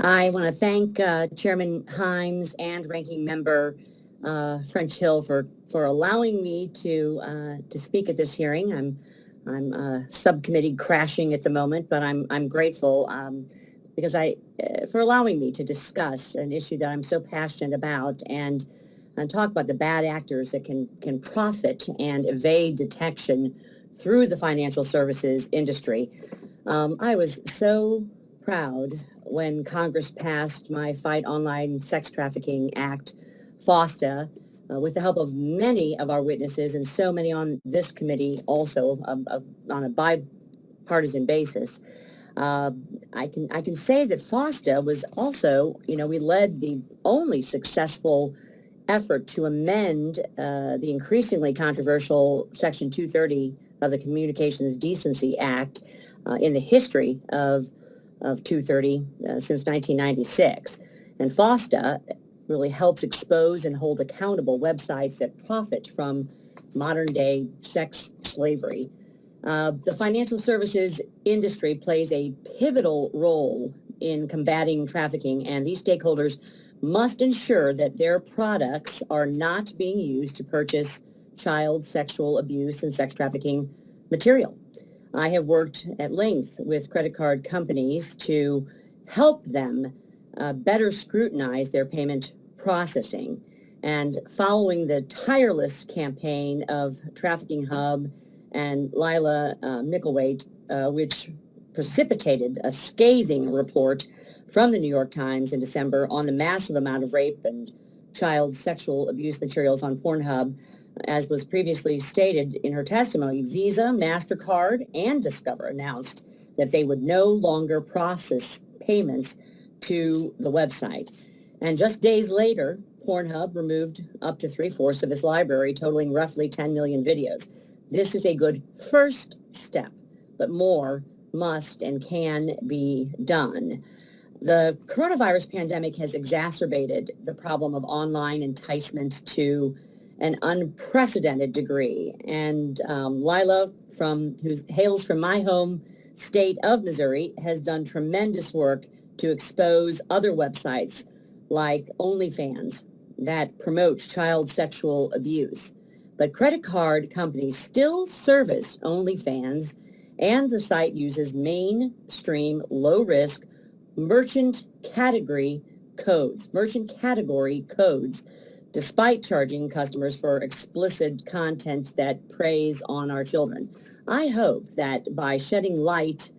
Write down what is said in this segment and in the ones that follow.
I want to thank Chairman Himes and Ranking Member French Hill for allowing me to speak at this hearing. I'm subcommittee crashing at the moment, but I'm grateful because for allowing me to discuss an issue that I'm so passionate about and talk about the bad actors that can profit and evade detection through the financial services industry. I was so proud when Congress passed my Fight Online Sex Trafficking Act, FOSTA, with the help of many of our witnesses and so many on this committee also on a bipartisan basis. I can say that FOSTA was also, we led the only successful effort to amend the increasingly controversial Section 230 of the Communications Decency Act in the history of 230 since 1996. And FOSTA really helps expose and hold accountable websites that profit from modern-day sex slavery. The financial services industry plays a pivotal role in combating trafficking, and these stakeholders must ensure that their products are not being used to purchase child sexual abuse and sex trafficking material. I have worked at length with credit card companies to help them better scrutinize their payment processing. And following the tireless campaign of Trafficking Hub and Lila Micklethwait, which precipitated a scathing report from the New York Times in December on the massive amount of rape and child sexual abuse materials on Pornhub, as was previously stated in her testimony, Visa, MasterCard, and Discover announced that they would no longer process payments to the website. And just days later, Pornhub removed up to 3/4 of its library, totaling roughly 10 million videos. This is a good first step, but more must and can be done. The coronavirus pandemic has exacerbated the problem of online enticement to an unprecedented degree. And Lila, who hails from my home state of Missouri, has done tremendous work to expose other websites like OnlyFans that promote child sexual abuse. But credit card companies still service OnlyFans, and the site uses mainstream low-risk merchant category codes, despite charging customers for explicit content that preys on our children. I hope that by shedding light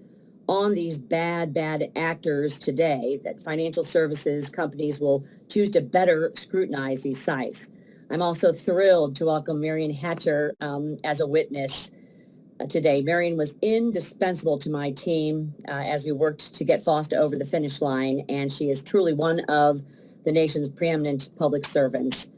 on these bad actors today, that financial services companies will choose to better scrutinize these sites. I'm also thrilled to welcome Marian Hatcher as a witness today. Marian was indispensable to my team as we worked to get FOSTA over the finish line, and she is truly one of the nation's preeminent public servants.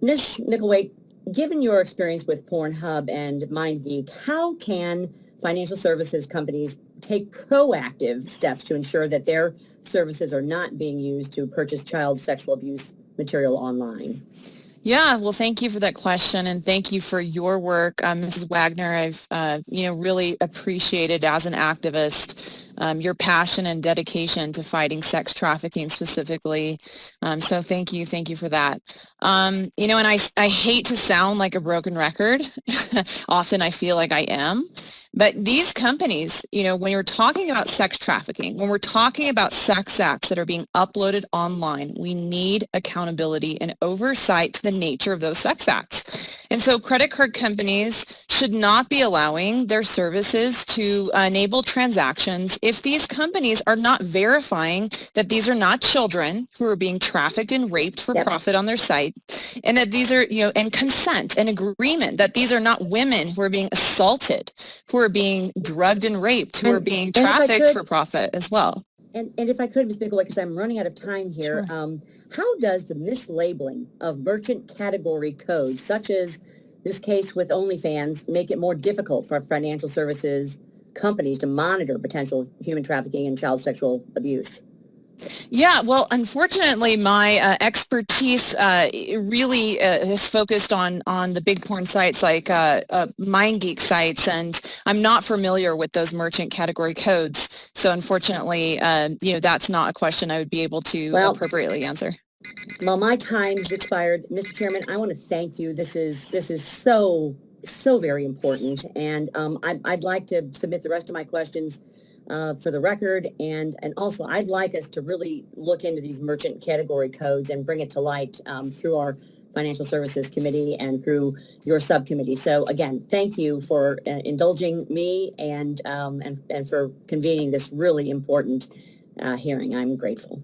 Ms. Micklethwait, given your experience with Pornhub and MindGeek, how can financial services companies take proactive steps to ensure that their services are not being used to purchase child sexual abuse material online? Yeah, well, thank you for that question, and thank you for your work, Mrs. Wagner. I've, really appreciated as an activist your passion and dedication to fighting sex trafficking specifically. So thank you for that. And I hate to sound like a broken record. Often I feel like I am. But these companies, when you're talking about sex trafficking, when we're talking about sex acts that are being uploaded online, we need accountability and oversight to the nature of those sex acts. And so credit card companies should not be allowing their services to enable transactions if these companies are not verifying that these are not children who are being trafficked and raped for profit on their site, and that these are, and consent and agreement that these are not women who are being assaulted, who are being drugged and raped, who are being trafficked for profit as well. And if I could, Ms. Micklethwait, because I'm running out of time here, sure. How does the mislabeling of merchant category codes, such as this case with OnlyFans, make it more difficult for financial services companies to monitor potential human trafficking and child sexual abuse? Yeah, well, unfortunately, my expertise really is focused on the big porn sites like MindGeek sites, and I'm not familiar with those merchant category codes. So unfortunately, that's not a question I would be able to Well, appropriately answer. Well, my time's expired. Mr. Chairman, I want to thank you. This is so very important, and I'd like to submit the rest of my questions for the record, and also I'd like us to really look into these merchant category codes and bring it to light through our Financial Services Committee and through your subcommittee. So again, thank you for indulging me and for convening this really important hearing. I'm grateful.